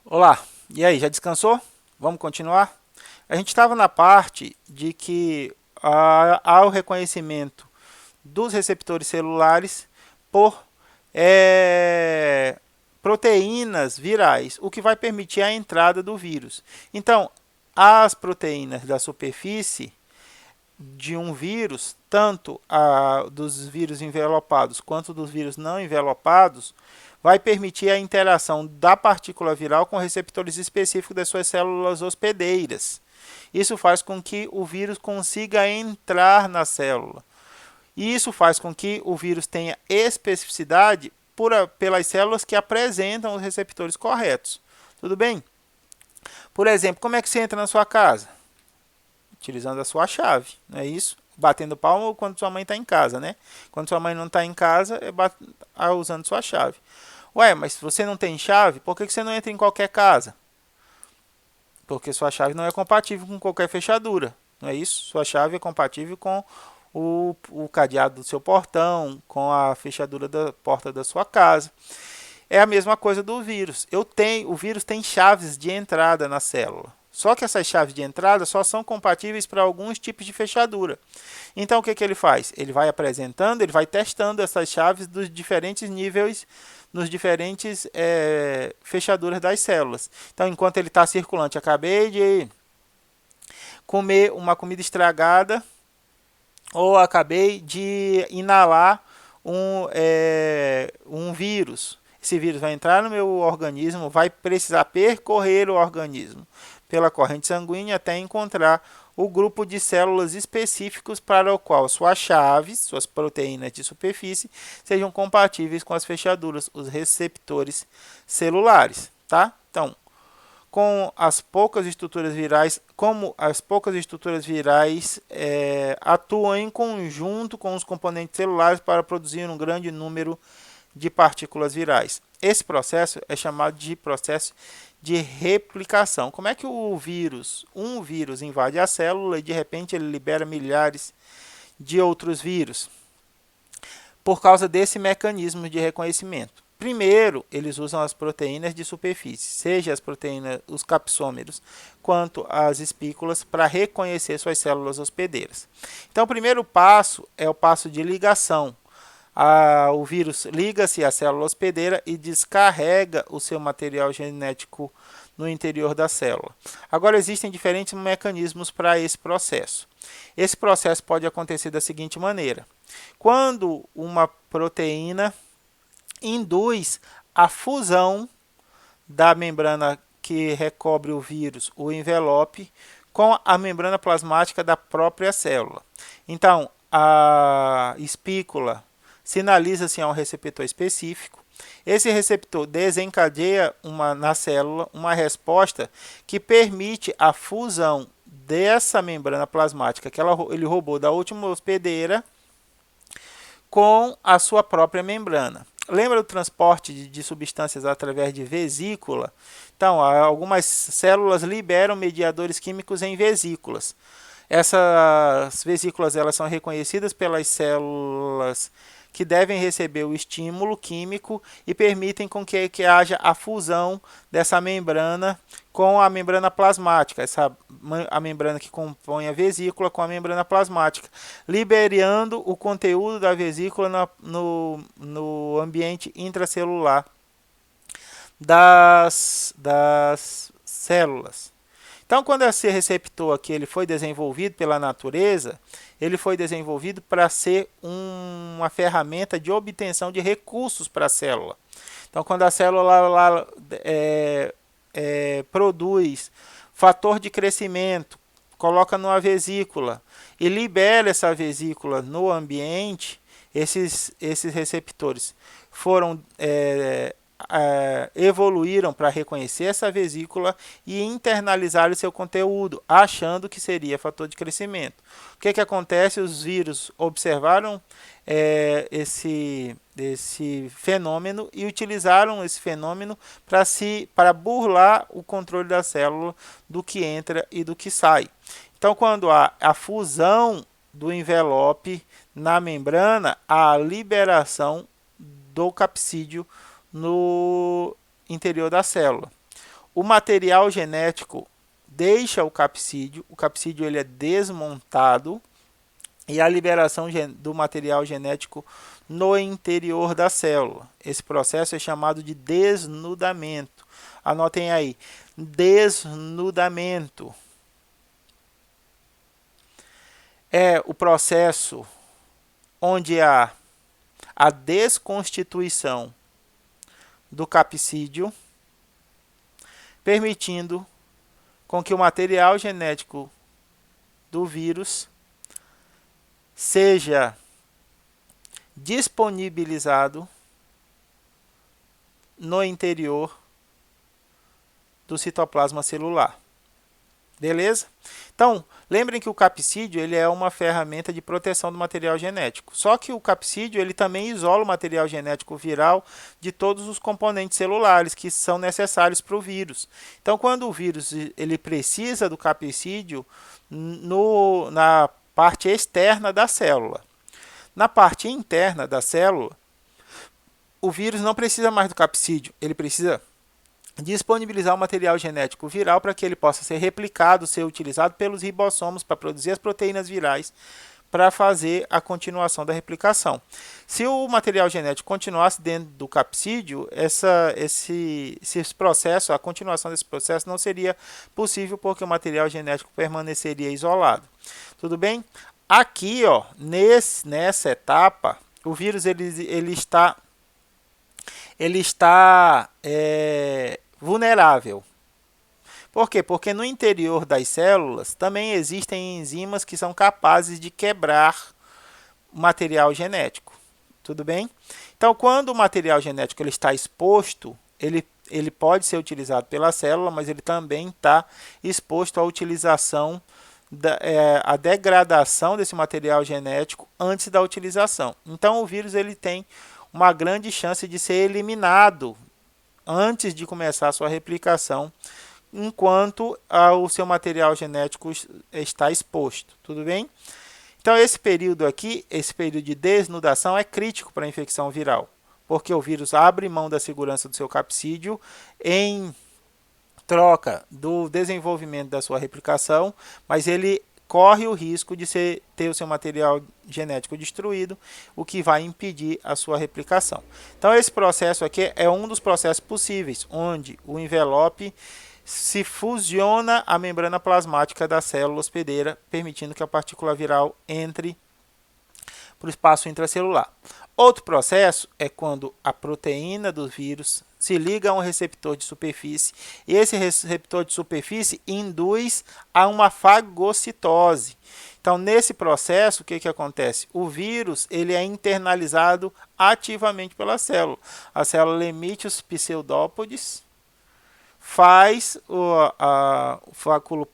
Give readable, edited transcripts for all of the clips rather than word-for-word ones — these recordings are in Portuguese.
Olá, e aí, já descansou? Vamos continuar? A gente estava na parte de que há o reconhecimento dos receptores celulares por é, proteínas virais, o que vai permitir a entrada do vírus. Então, as proteínas da superfície de um vírus, tanto dos vírus envelopados quanto dos vírus não envelopados, vai permitir a interação da partícula viral com receptores específicos das suas células hospedeiras. Isso faz com que o vírus consiga entrar na célula. E isso faz com que o vírus tenha especificidade pelas células que apresentam os receptores corretos. Tudo bem? Por exemplo, como é que você entra na sua casa? Utilizando a sua chave, não é isso? Batendo palma quando sua mãe está em casa, né? Quando sua mãe não está em casa, usando sua chave. Ué, mas se você não tem chave, por que você não entra em qualquer casa? Porque sua chave não é compatível com qualquer fechadura, não é isso? Sua chave é compatível com o cadeado do seu portão, com a fechadura da porta da sua casa. É a mesma coisa do vírus. O vírus tem chaves de entrada na célula. Só que essas chaves de entrada só são compatíveis para alguns tipos de fechadura. Então o que ele faz? Ele vai apresentando, ele vai testando essas chaves dos diferentes níveis, nos diferentes fechaduras das células. Então enquanto ele está circulante, acabei de comer uma comida estragada ou acabei de inalar um vírus. Esse vírus vai entrar no meu organismo, vai precisar percorrer o organismo pela corrente sanguínea até encontrar o grupo de células específicos para o qual suas chaves, suas proteínas de superfície, sejam compatíveis com as fechaduras, os receptores celulares, tá? Então, com as poucas estruturas virais, como as poucas estruturas virais atuam em conjunto com os componentes celulares para produzir um grande número de partículas virais. Esse processo é chamado de processo de replicação. Como é que um vírus invade a célula e de repente ele libera milhares de outros vírus? Por causa desse mecanismo de reconhecimento. Primeiro, eles usam as proteínas de superfície, seja as proteínas, os capsômeros, quanto as espículas, para reconhecer suas células hospedeiras. Então, o primeiro passo é o passo de ligação. O vírus liga-se à célula hospedeira e descarrega o seu material genético no interior da célula. Agora, existem diferentes mecanismos para esse processo. Esse processo pode acontecer da seguinte maneira: quando uma proteína induz a fusão da membrana que recobre o vírus, o envelope, com a membrana plasmática da própria célula. Então, a espícula sinaliza-se a um receptor específico. Esse receptor desencadeia na célula uma resposta que permite a fusão dessa membrana plasmática que ele roubou da última hospedeira com a sua própria membrana. Lembra do transporte de substâncias através de vesícula? Então, algumas células liberam mediadores químicos em vesículas. Essas vesículas elas são reconhecidas pelas células que devem receber o estímulo químico e permitem com que haja a fusão dessa membrana com a membrana plasmática, a membrana que compõe a vesícula com a membrana plasmática, liberando o conteúdo da vesícula no ambiente intracelular das células. Então, quando esse receptor aqui ele foi desenvolvido pela natureza, ele foi desenvolvido para ser uma ferramenta de obtenção de recursos para a célula. Então, quando a célula produz fator de crescimento, coloca numa vesícula e libera essa vesícula no ambiente, esses receptores foram evoluíram para reconhecer essa vesícula e internalizar o seu conteúdo, achando que seria fator de crescimento. O que acontece? Os vírus observaram esse fenômeno e utilizaram esse fenômeno para burlar o controle da célula do que entra e do que sai. Então, quando há a fusão do envelope na membrana, há a liberação do capsídeo no interior da célula. o material genético deixa o capsídeo ele é desmontado e a liberação do material genético no interior da célula. Esse processo é chamado de desnudamento. Anotem aí, desnudamento. É o processo onde há a desconstituição do capsídeo, permitindo com que o material genético do vírus seja disponibilizado no interior do citoplasma celular. Beleza? Então, lembrem que o capsídeo ele é uma ferramenta de proteção do material genético. Só que o capsídeo ele também isola o material genético viral de todos os componentes celulares que são necessários para o vírus. Então, quando o vírus ele precisa do capsídeo na parte externa da célula. Na parte interna da célula, o vírus não precisa mais do capsídeo, ele precisa disponibilizar o material genético viral para que ele possa ser replicado, ser utilizado pelos ribossomos para produzir as proteínas virais para fazer a continuação da replicação. Se o material genético continuasse dentro do capsídeo, esse processo, a continuação desse processo não seria possível porque o material genético permaneceria isolado. Tudo bem? Aqui, ó, nessa etapa, o vírus ele está vulnerável. Por quê? Porque no interior das células também existem enzimas que são capazes de quebrar o material genético. Tudo bem? Então, quando o material genético ele está exposto, ele pode ser utilizado pela célula, mas ele também está exposto à utilização, à degradação desse material genético antes da utilização. Então, o vírus ele tem uma grande chance de ser eliminado antes de começar a sua replicação, enquanto o seu material genético está exposto. Tudo bem? Então, esse período aqui, esse período de desnudação é crítico para a infecção viral, porque o vírus abre mão da segurança do seu capsídeo em troca do desenvolvimento da sua replicação, mas ele corre o risco de ter o seu material genético destruído, o que vai impedir a sua replicação. Então, esse processo aqui é um dos processos possíveis, onde o envelope se fusiona à membrana plasmática da célula hospedeira, permitindo que a partícula viral entre para o espaço intracelular. Outro processo é quando a proteína do vírus se liga a um receptor de superfície e esse receptor de superfície induz a uma fagocitose. Então, nesse processo, o que acontece? O vírus ele é internalizado ativamente pela célula. A célula emite os pseudópodes, faz o flóculo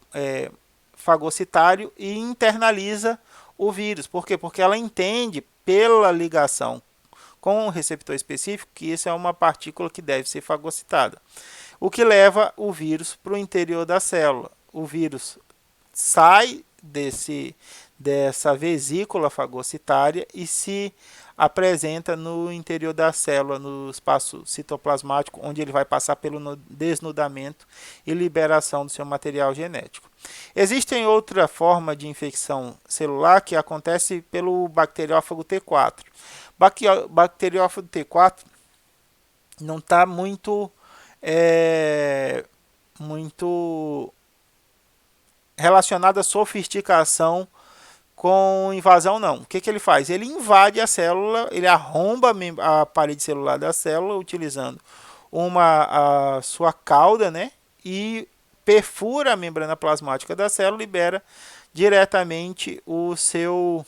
fagocitário e internaliza o vírus. Por quê? Porque ela entende pela ligação com um receptor específico que isso é uma partícula que deve ser fagocitada. O que leva o vírus para o interior da célula. O vírus sai dessa vesícula fagocitária e se apresenta no interior da célula, no espaço citoplasmático, onde ele vai passar pelo desnudamento e liberação do seu material genético. Existem outra forma de infecção celular que acontece pelo bacteriófago T4. Bacteriófago T4 não está muito relacionado à sofisticação com invasão, não. O que ele faz? Ele invade a célula, ele arromba a parede celular da célula utilizando a sua cauda, né? E perfura a membrana plasmática da célula e libera diretamente o seu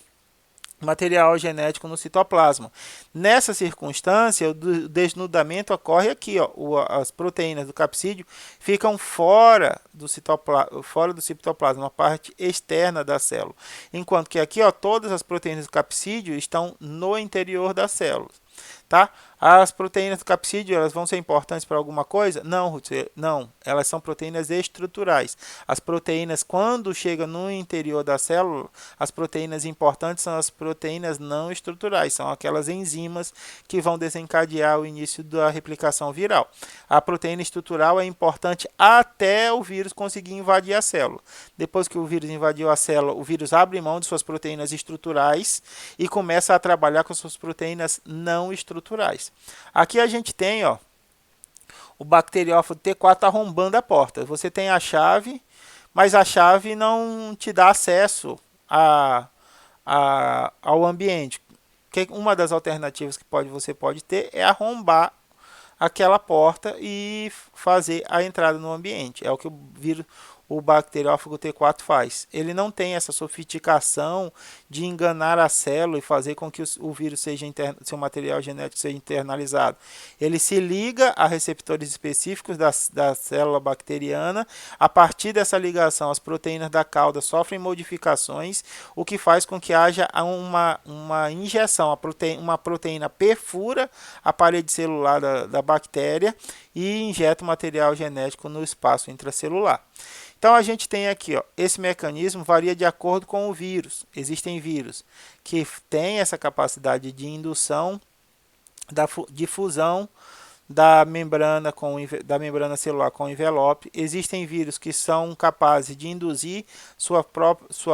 material genético no citoplasma. Nessa circunstância, o desnudamento ocorre aqui, ó, as proteínas do capsídeo ficam fora do citoplasma, na parte externa da célula, enquanto que aqui, ó, todas as proteínas do capsídeo estão no interior da célula. Tá? As proteínas do capsídeo, elas vão ser importantes para alguma coisa? Não, Ruth, não. Elas são proteínas estruturais. As proteínas, quando chegam no interior da célula, as proteínas importantes são as proteínas não estruturais. São aquelas enzimas que vão desencadear o início da replicação viral. A proteína estrutural é importante até o vírus conseguir invadir a célula. Depois que o vírus invadiu a célula, o vírus abre mão de suas proteínas estruturais e começa a trabalhar com suas proteínas não estruturais. Aqui a gente tem, ó, o bacteriófago T4 arrombando a porta. Você tem a chave, mas a chave não te dá acesso ao ambiente. Uma das alternativas que você pode ter é arrombar aquela porta e fazer a entrada no ambiente. É o que o bacteriófago T4 faz. Ele não tem essa sofisticação de enganar a célula e fazer com que o vírus seu material genético seja internalizado. Ele se liga a receptores específicos da célula bacteriana. A partir dessa ligação, as proteínas da cauda sofrem modificações, o que faz com que haja uma injeção. Uma proteína perfura a parede celular da bactéria e injeta o material genético no espaço intracelular. Então a gente tem aqui, ó, esse mecanismo varia de acordo com o vírus. Existem vírus que têm essa capacidade de indução de fusão da membrana celular com o envelope. Existem vírus que são capazes de induzir sua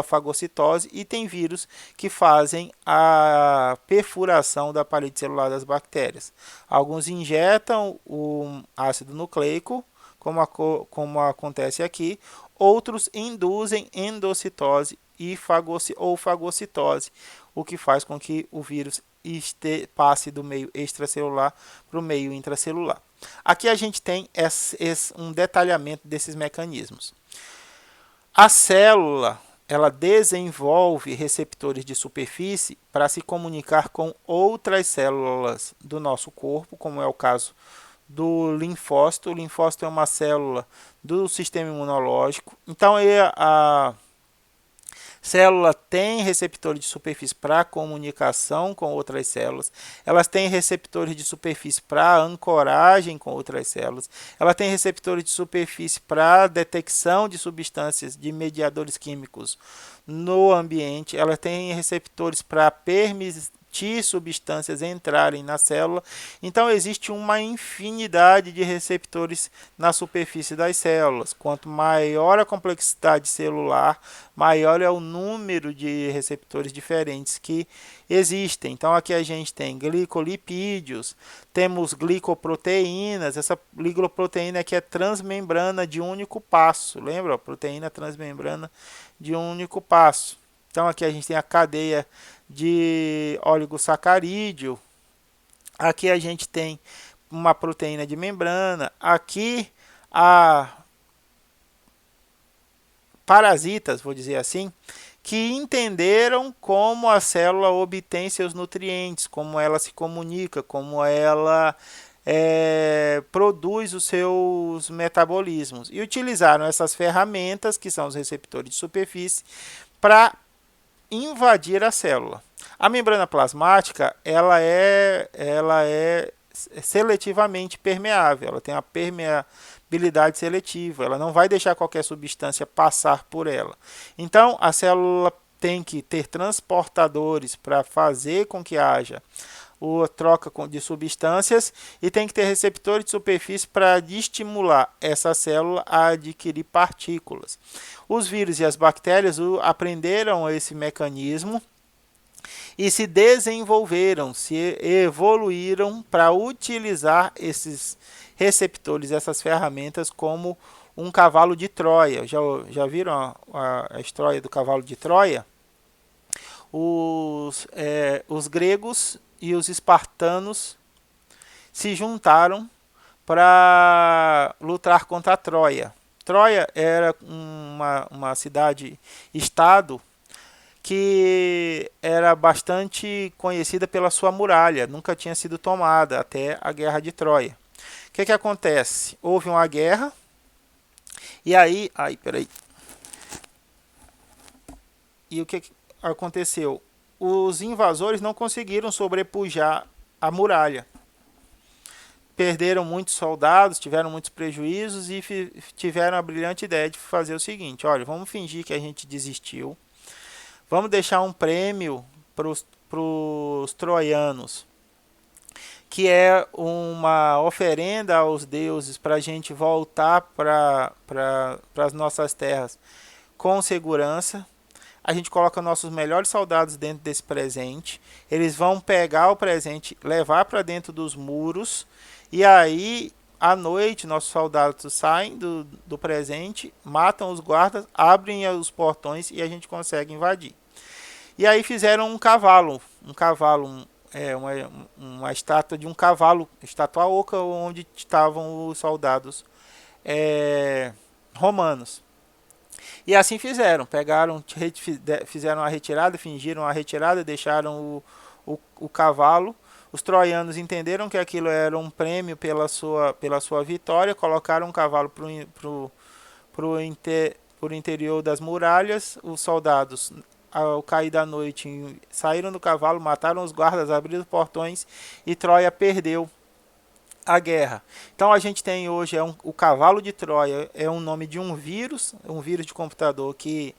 fagocitose e tem vírus que fazem a perfuração da parede celular das bactérias. Alguns injetam o ácido nucleico, como acontece aqui. Outros induzem endocitose ou fagocitose, o que faz com que o vírus passe do meio extracelular para o meio intracelular. Aqui a gente tem um detalhamento desses mecanismos. A célula, ela desenvolve receptores de superfície para se comunicar com outras células do nosso corpo, como é o caso do linfócito. O linfócito é uma célula do sistema imunológico. Então, a célula tem receptores de superfície para comunicação com outras células. Elas têm receptores de superfície para ancoragem com outras células. Ela tem receptores de superfície para detecção de substâncias, de mediadores químicos no ambiente. Ela tem receptores para permitir substâncias entrarem na célula. Então existe uma infinidade de receptores na superfície das células. Quanto maior a complexidade celular, maior é o número de receptores diferentes que existem. Então aqui a gente tem glicolipídios, temos glicoproteínas. Essa glicoproteína aqui é transmembrana de único passo. Lembra? Proteína transmembrana de único passo. Então aqui a gente tem a cadeia de oligosacarídeo. Aqui a gente tem uma proteína de membrana. Aqui há parasitas, vou dizer assim, que entenderam como a célula obtém seus nutrientes, como ela se comunica, como ela produz os seus metabolismos. E utilizaram essas ferramentas, que são os receptores de superfície, para invadir a célula. A membrana plasmática ela é seletivamente permeável, ela tem a permeabilidade seletiva, ela não vai deixar qualquer substância passar por ela. Então, a célula tem que ter transportadores para fazer com que haja a troca de substâncias e tem que ter receptores de superfície para estimular essa célula a adquirir partículas. Os vírus e as bactérias aprenderam esse mecanismo e se desenvolveram, se evoluíram para utilizar esses receptores, essas ferramentas como um cavalo de Troia. Já viram a história do cavalo de Troia? Os gregos e os espartanos se juntaram para lutar contra a Troia. Troia era uma cidade-estado que era bastante conhecida pela sua muralha, nunca tinha sido tomada até a Guerra de Troia. O que acontece? Houve uma guerra e aí... E o que aconteceu? Os invasores não conseguiram sobrepujar a muralha. Perderam muitos soldados, tiveram muitos prejuízos e tiveram a brilhante ideia de fazer o seguinte: olha, vamos fingir que a gente desistiu, vamos deixar um prêmio para os troianos, que é uma oferenda aos deuses para a gente voltar para as nossas terras com segurança. A gente coloca nossos melhores soldados dentro desse presente, eles vão pegar o presente, levar para dentro dos muros, e aí à noite nossos soldados saem do presente, matam os guardas, abrem os portões e a gente consegue invadir. E aí fizeram uma estátua de um cavalo, estátua oca, onde estavam os soldados romanos. E assim fizeram, fizeram a retirada, fingiram a retirada, deixaram o cavalo. Os troianos entenderam que aquilo era um prêmio pela sua vitória, colocaram o cavalo pro interior das muralhas. Os soldados, ao cair da noite, saíram do cavalo, mataram os guardas, abriram os portões e Troia perdeu a guerra. Então a gente tem hoje o cavalo de Troia, é um nome de um vírus de computador que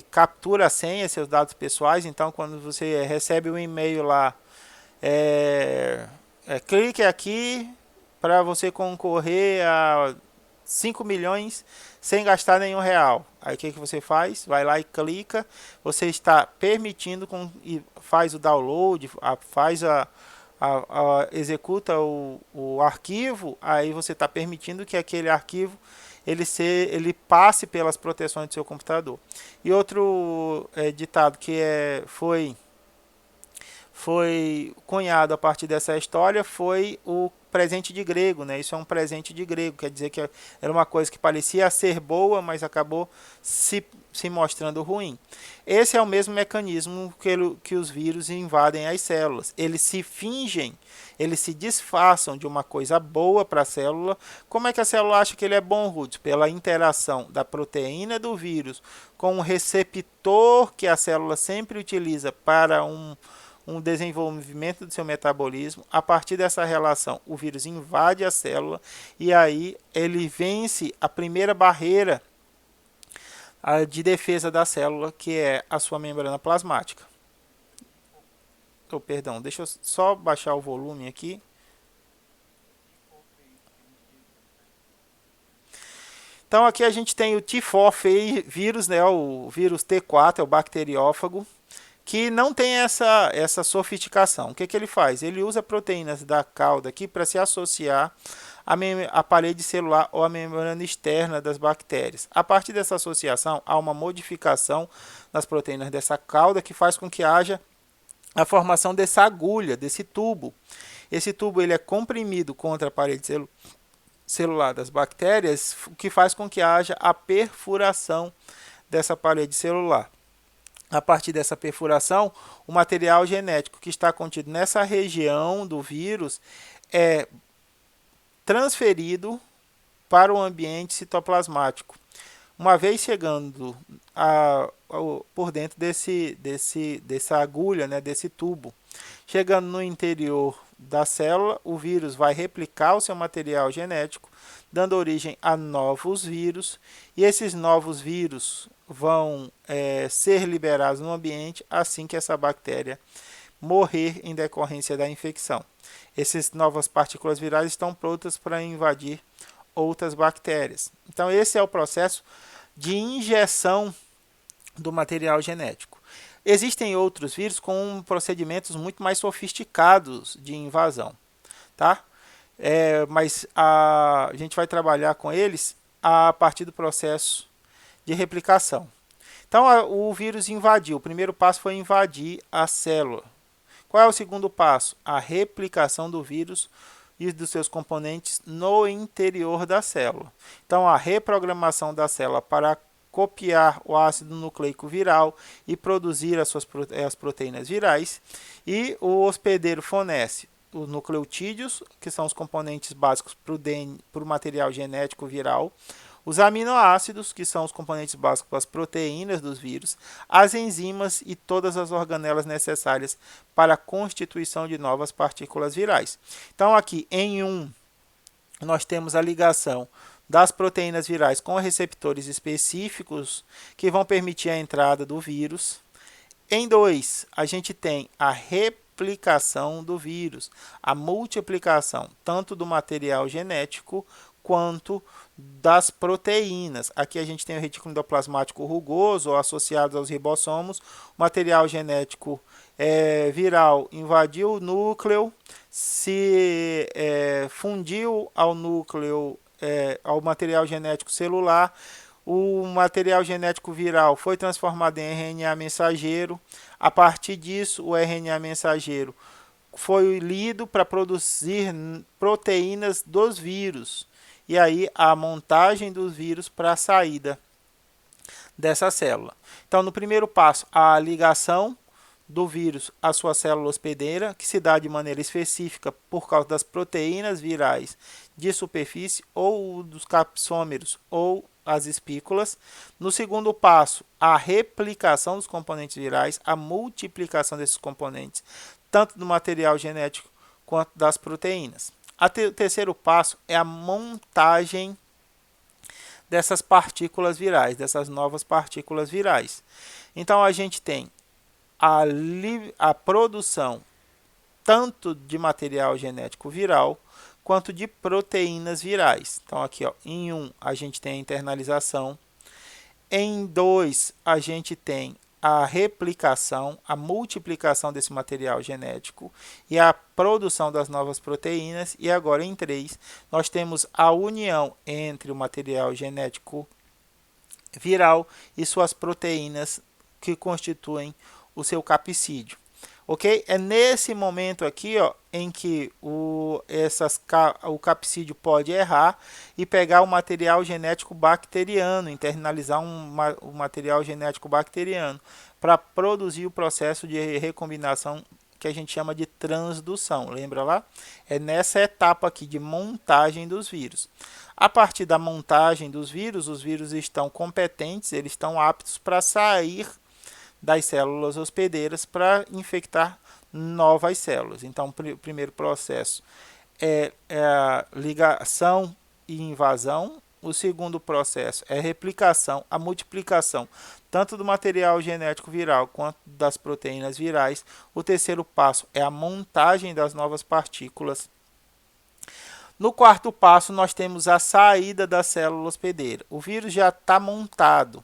captura a senha, seus dados pessoais. Então quando você recebe um e-mail lá, clique aqui para você concorrer a 5 milhões sem gastar nenhum real. Aí o que você faz? Vai lá e clica, você está permitindo e faz o download, executa o arquivo, aí você está permitindo que aquele arquivo ele passe pelas proteções do seu computador. E outro ditado que foi cunhado a partir dessa história foi o presente de grego, né? Isso é um presente de grego, quer dizer que era uma coisa que parecia ser boa, mas acabou se mostrando ruim. Esse é o mesmo mecanismo que os vírus invadem as células. Eles se fingem, eles se disfarçam de uma coisa boa para a célula. Como é que a célula acha que ele é bom, Ruth? Pela interação da proteína do vírus com o receptor que a célula sempre utiliza para um desenvolvimento do seu metabolismo. A partir dessa relação, o vírus invade a célula e aí ele vence a primeira barreira de defesa da célula, que é a sua membrana plasmática. Perdão, deixa eu só baixar o volume aqui. Então aqui a gente tem o T4 vírus, né, o vírus T4, é o bacteriófago, que não tem essa sofisticação. O que ele faz? Ele usa proteínas da cauda aqui para se associar à parede celular ou à membrana externa das bactérias. A partir dessa associação, há uma modificação nas proteínas dessa cauda que faz com que haja a formação dessa agulha, desse tubo. Esse tubo ele é comprimido contra a parede celular das bactérias, o que faz com que haja a perfuração dessa parede celular. A partir dessa perfuração, o material genético que está contido nessa região do vírus é transferido para o ambiente citoplasmático. Uma vez chegando por dentro dessa agulha, né, desse tubo, chegando no interior da célula, o vírus vai replicar o seu material genético, dando origem a novos vírus, e esses novos vírus vão ser liberados no ambiente assim que essa bactéria morrer em decorrência da infecção. Essas novas partículas virais estão prontas para invadir outras bactérias. Então esse é o processo de injeção do material genético. Existem outros vírus com procedimentos muito mais sofisticados de invasão, tá? Mas a gente vai trabalhar com eles a partir do processo de replicação. Então o vírus invadiu. O primeiro passo foi invadir a célula. Qual é o segundo passo? A replicação do vírus e dos seus componentes no interior da célula. Então a reprogramação da célula para copiar o ácido nucleico viral e produzir as proteínas virais, e o hospedeiro fornece os nucleotídeos, que são os componentes básicos para o material genético viral, os aminoácidos, que são os componentes básicos das proteínas dos vírus, as enzimas e todas as organelas necessárias para a constituição de novas partículas virais. Então, aqui em 1, nós temos a ligação das proteínas virais com receptores específicos que vão permitir a entrada do vírus. Em 2, a gente tem a replicação do vírus, a multiplicação tanto do material genético quanto das proteínas. Aqui a gente tem o retículo endoplasmático rugoso, associado aos ribossomos. O material genético viral invadiu o núcleo, se fundiu ao núcleo, ao material genético celular. O material genético viral foi transformado em RNA mensageiro. A partir disso, o RNA mensageiro foi lido para produzir proteínas dos vírus. E aí a montagem dos vírus para a saída dessa célula. Então, no primeiro passo, a ligação do vírus à sua célula hospedeira, que se dá de maneira específica por causa das proteínas virais de superfície ou dos capsômeros ou as espículas. No segundo passo, a replicação dos componentes virais, a multiplicação desses componentes, tanto do material genético quanto das proteínas. O terceiro passo é a montagem dessas partículas virais, dessas novas partículas virais. Então, a gente tem a produção tanto de material genético viral quanto de proteínas virais. Então, aqui em 1 a gente tem a internalização, em 2 a gente tem a replicação, a multiplicação desse material genético e a produção das novas proteínas. E agora em 3 nós temos a união entre o material genético viral e suas proteínas que constituem o seu capsídeo. Ok? É nesse momento aqui em que o capsídeo pode errar e pegar o material genético bacteriano, internalizar o material genético bacteriano para produzir o processo de recombinação que a gente chama de transdução. Lembra lá? É nessa etapa aqui de montagem dos vírus. A partir da montagem dos vírus, os vírus estão competentes, eles estão aptos para sair das células hospedeiras para infectar novas células. Então, o primeiro processo é a ligação e invasão. O segundo processo é a replicação, a multiplicação, tanto do material genético viral quanto das proteínas virais. O terceiro passo é a montagem das novas partículas. No quarto passo, nós temos a saída da célula hospedeira. O vírus já está montado.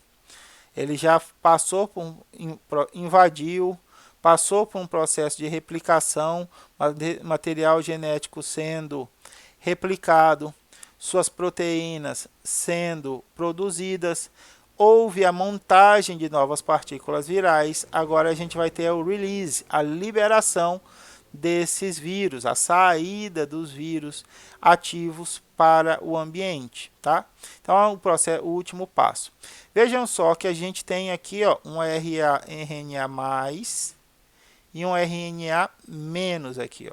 Ele já passou invadiu, passou por um processo de replicação, material genético sendo replicado, suas proteínas sendo produzidas, houve a montagem de novas partículas virais. Agora a gente vai ter o release, a liberação desses vírus, a saída dos vírus ativos para o ambiente, tá? Então é o último passo. Vejam só que a gente tem aqui um RNA mais e um RNA menos aqui.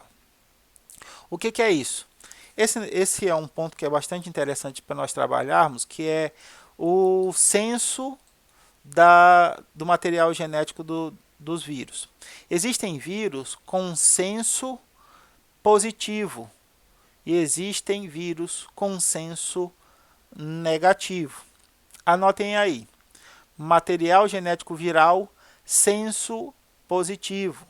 O que é isso? Esse é um ponto que é bastante interessante para nós trabalharmos, que é o censo do material genético dos vírus. Existem vírus com censo positivo e existem vírus com censo negativo. Anotem aí, material genético viral, censo positivo.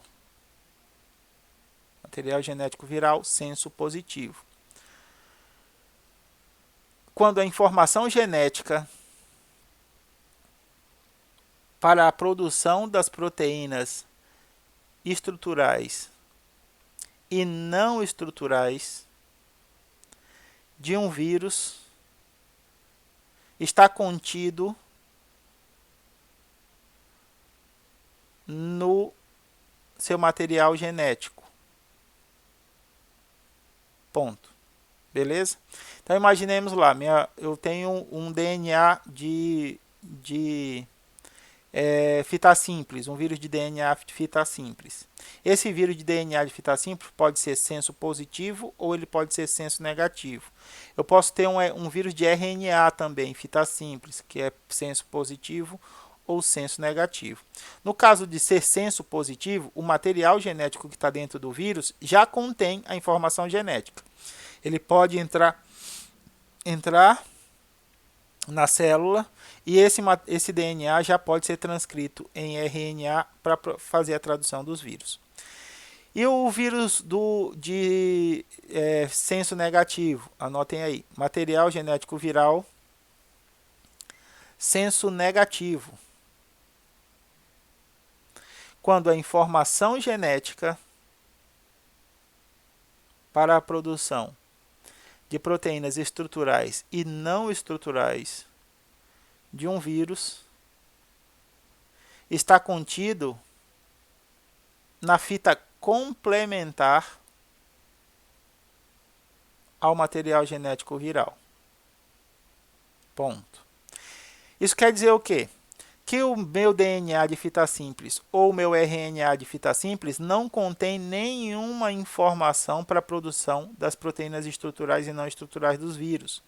Material genético viral, censo positivo. Quando a informação genética para a produção das proteínas estruturais e não estruturais de um vírus está contido no seu material genético. Ponto. Beleza? Então imaginemos lá, eu tenho um DNA de fita simples, um vírus de DNA de fita simples. Esse vírus de DNA de fita simples pode ser senso positivo ou ele pode ser senso negativo. Eu posso ter um vírus de RNA também, fita simples, que é senso positivo ou senso negativo. No caso de ser senso positivo, o material genético que está dentro do vírus já contém a informação genética. Ele pode entrar na célula e esse DNA já pode ser transcrito em RNA para fazer a tradução dos vírus. E o vírus de senso negativo, anotem aí, material genético viral, senso negativo. Quando a informação genética para a produção de proteínas estruturais e não estruturais de um vírus está contido na fita complementar ao material genético viral. Ponto. Isso quer dizer o quê? Que o meu DNA de fita simples ou o meu RNA de fita simples não contém nenhuma informação para a produção das proteínas estruturais e não estruturais dos vírus.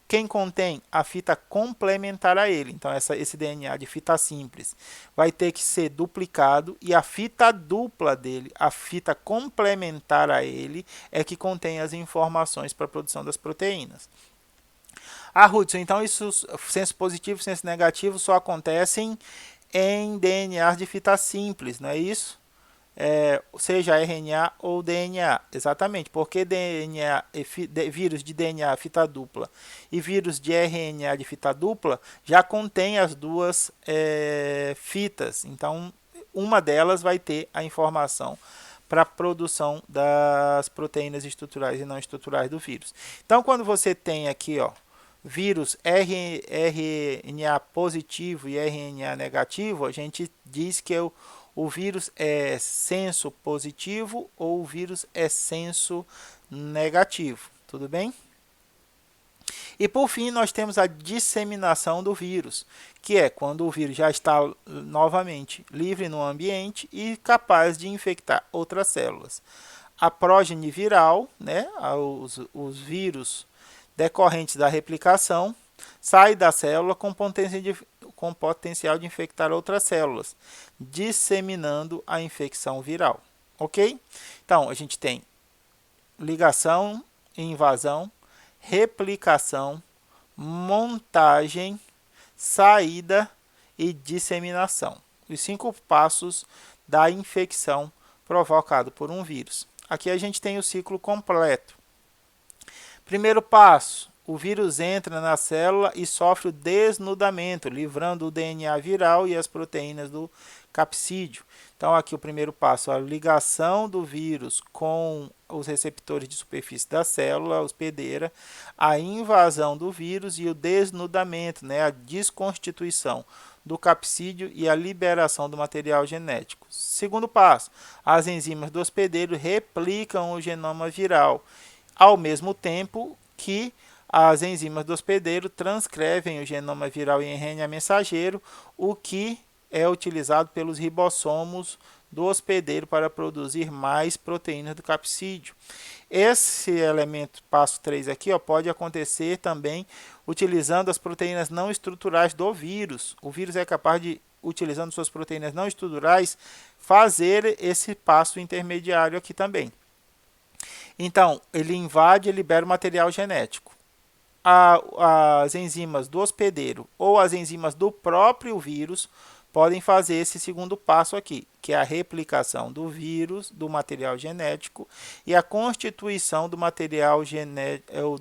Quem contém? A fita complementar a ele. Então, esse DNA de fita simples vai ter que ser duplicado e a fita dupla dele, a fita complementar a ele, é que contém as informações para a produção das proteínas. Hudson, então isso, senso positivo e senso negativo só acontecem em DNA de fita simples, não é isso? Seja RNA ou DNA, exatamente, porque vírus de DNA fita dupla e vírus de RNA de fita dupla já contém as duas fitas, então uma delas vai ter a informação para a produção das proteínas estruturais e não estruturais do vírus. Então, quando você tem aqui, vírus RNA positivo e RNA negativo, a gente diz que o vírus é senso positivo ou o vírus é senso negativo. Tudo bem? E por fim, nós temos a disseminação do vírus, que é quando o vírus já está novamente livre no ambiente e capaz de infectar outras células. A prógene viral, os vírus decorrentes da replicação, sai da célula com potencial de infectar outras células, disseminando a infecção viral. Ok? Então, a gente tem ligação e invasão, replicação, montagem, saída e disseminação. Os 5 passos da infecção provocada por um vírus. Aqui a gente tem o ciclo completo. Primeiro passo, o vírus entra na célula e sofre o desnudamento, livrando o DNA viral e as proteínas do capsídeo. Então, aqui o primeiro passo, a ligação do vírus com os receptores de superfície da célula hospedeira, a invasão do vírus e o desnudamento, a desconstituição do capsídeo e a liberação do material genético. Segundo passo, as enzimas do hospedeiro replicam o genoma viral, ao mesmo tempo que as enzimas do hospedeiro transcrevem o genoma viral em RNA mensageiro, o que é utilizado pelos ribossomos do hospedeiro para produzir mais proteínas do capsídeo. Esse elemento, passo 3 aqui, pode acontecer também utilizando as proteínas não estruturais do vírus. O vírus é capaz de, utilizando suas proteínas não estruturais, fazer esse passo intermediário aqui também. Então, ele invade e libera o material genético. As enzimas do hospedeiro ou as enzimas do próprio vírus podem fazer esse segundo passo aqui, que é a replicação do vírus, do material genético e a constituição do material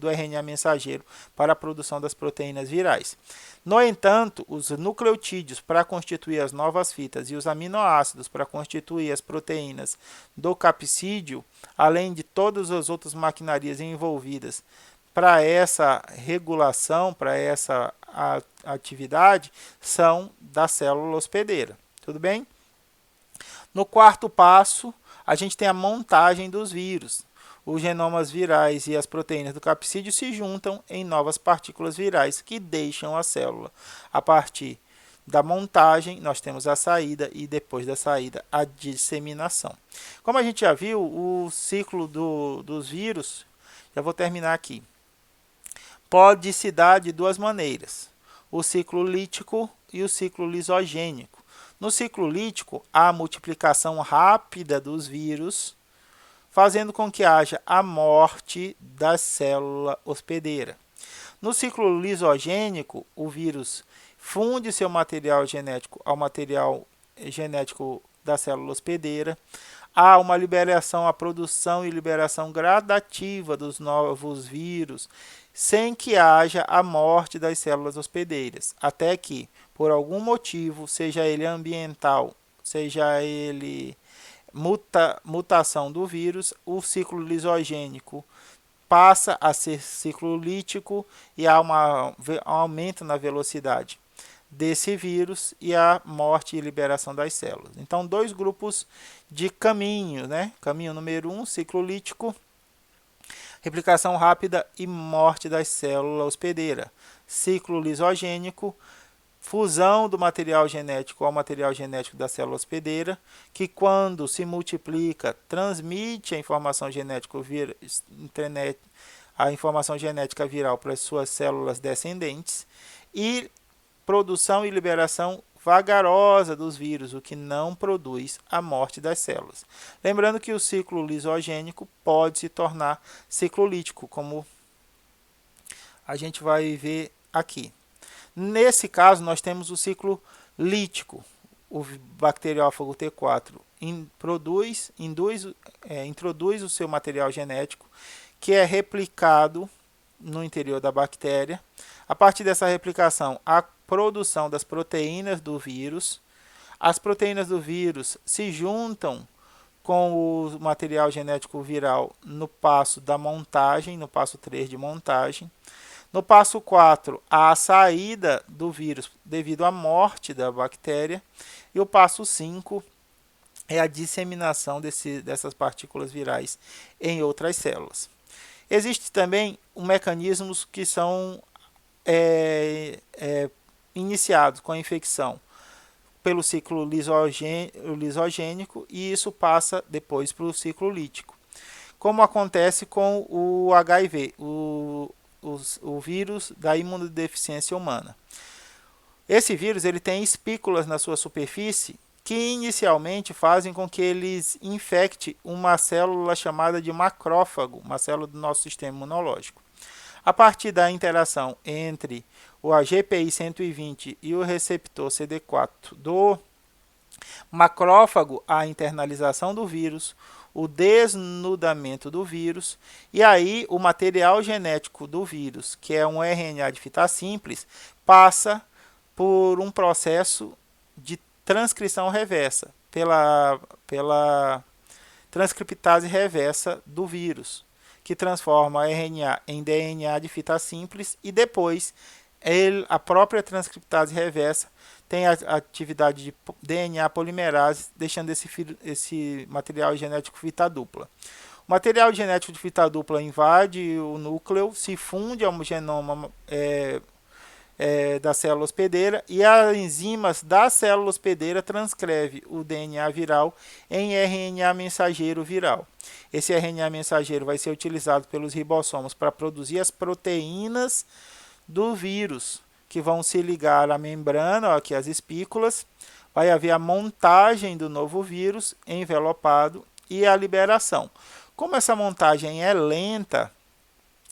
do RNA mensageiro para a produção das proteínas virais. No entanto, os nucleotídeos para constituir as novas fitas e os aminoácidos para constituir as proteínas do capsídeo, além de todas as outras maquinarias envolvidas para essa regulação, para essa atividade, são da célula hospedeira. Tudo bem? No quarto passo, a gente tem a montagem dos vírus. Os genomas virais e as proteínas do capsídeo se juntam em novas partículas virais que deixam a célula. A partir da montagem, nós temos a saída e depois da saída a disseminação. Como a gente já viu, o ciclo dos vírus, já vou terminar aqui, pode se dar de duas maneiras, o ciclo lítico e o ciclo lisogênico. No ciclo lítico, há a multiplicação rápida dos vírus, fazendo com que haja a morte da célula hospedeira. No ciclo lisogênico, o vírus funde seu material genético ao material genético da célula hospedeira. Há uma liberação, a produção e liberação gradativa dos novos vírus, sem que haja a morte das células hospedeiras, até que, por algum motivo, seja ele ambiental, seja ele mutação do vírus, o ciclo lisogênico passa a ser ciclo lítico e há um aumento na velocidade desse vírus e a morte e liberação das células. Então, dois grupos de caminho, né? Caminho número 1, ciclo lítico, replicação rápida e morte da célula hospedeira. Ciclo lisogênico, fusão do material genético ao material genético da célula hospedeira, que quando se multiplica, transmite a informação genética viral para as suas células descendentes, e produção e liberação vagarosa dos vírus, o que não produz a morte das células. Lembrando que o ciclo lisogênico pode se tornar ciclo lítico, como a gente vai ver aqui. Nesse caso, nós temos o ciclo lítico. O bacteriófago T4 introduz o seu material genético, que é replicado no interior da bactéria. A partir dessa replicação, a produção das proteínas do vírus. As proteínas do vírus se juntam com o material genético viral no passo da montagem, no passo 3 de montagem. No passo 4, há a saída do vírus devido à morte da bactéria. E o passo 5 é a disseminação dessas partículas virais em outras células. Existem também mecanismos que são iniciados com a infecção pelo ciclo lisogênico e isso passa depois para o ciclo lítico. Como acontece com o HIV, o vírus da imunodeficiência humana. Esse vírus ele tem espículas na sua superfície que inicialmente fazem com que eles infecte uma célula chamada de macrófago, uma célula do nosso sistema imunológico. A partir da interação entre o GPI 120 e o receptor CD4 do macrófago, a internalização do vírus, o desnudamento do vírus, e aí o material genético do vírus, que é um RNA de fita simples, passa por um processo de transcrição reversa, pela transcriptase reversa do vírus, que transforma RNA em DNA de fita simples e depois a própria transcriptase reversa tem a atividade de DNA polimerase, deixando esse material genético fita dupla. O material genético de fita dupla invade o núcleo, se funde ao genoma da célula hospedeira e as enzimas da célula hospedeira transcrevem o DNA viral em RNA mensageiro viral. Esse RNA mensageiro vai ser utilizado pelos ribossomos para produzir as proteínas do vírus, que vão se ligar à membrana, aqui as espículas, vai haver a montagem do novo vírus envelopado e a liberação. Como essa montagem é lenta,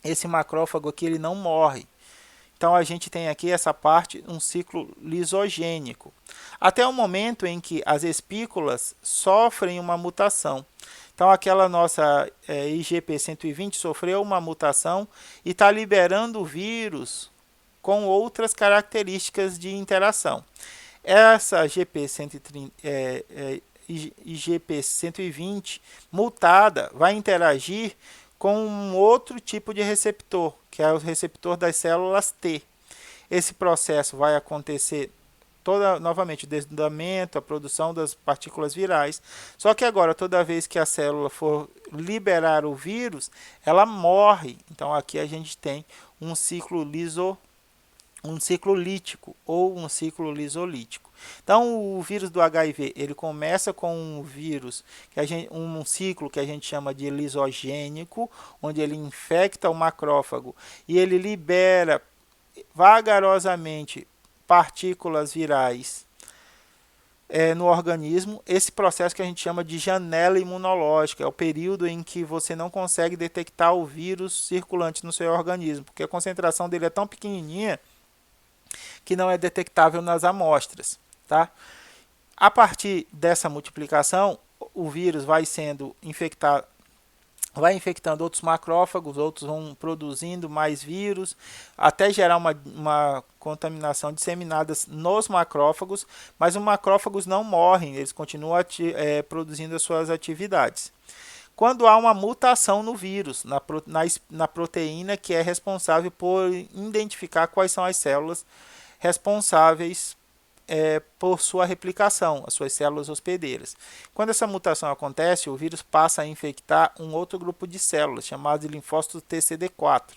esse macrófago aqui ele não morre. Então a gente tem aqui essa parte, um ciclo lisogênico. Até o momento em que as espículas sofrem uma mutação. Então aquela nossa IgP 120 sofreu uma mutação e está liberando o vírus com outras características de interação. Essa IgP 120 mutada vai interagir com um outro tipo de receptor, que é o receptor das células T. Esse processo vai acontecer novamente o desnudamento, a produção das partículas virais, só que agora toda vez que a célula for liberar o vírus, ela morre. Então aqui a gente tem um ciclo um ciclo lítico ou um ciclo lisolítico. Então, o vírus do HIV, ele começa com um vírus, um ciclo que a gente chama de lisogênico, onde ele infecta o macrófago e ele libera vagarosamente partículas virais no organismo. Esse processo que a gente chama de janela imunológica, é o período em que você não consegue detectar o vírus circulante no seu organismo, porque a concentração dele é tão pequenininha que não é detectável nas amostras, tá? A partir dessa multiplicação, o vírus vai sendo infectado, vai infectando outros macrófagos, outros vão produzindo mais vírus, até gerar uma contaminação disseminada nos macrófagos, mas os macrófagos não morrem, eles continuam produzindo as suas atividades. Quando há uma mutação no vírus, na proteína que é responsável por identificar quais são as células responsáveis por sua replicação, as suas células hospedeiras. Quando essa mutação acontece, o vírus passa a infectar um outro grupo de células, chamado de linfócitos TCD4.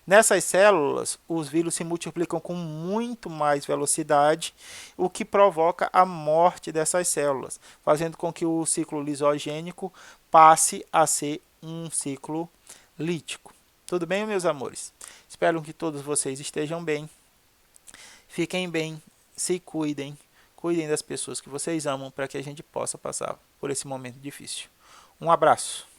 Nessas células, os vírus se multiplicam com muito mais velocidade, o que provoca a morte dessas células, fazendo com que o ciclo lisogênico passe a ser um ciclo lítico. Tudo bem, meus amores? Espero que todos vocês estejam bem. Fiquem bem, se cuidem, cuidem das pessoas que vocês amam para que a gente possa passar por esse momento difícil. Um abraço.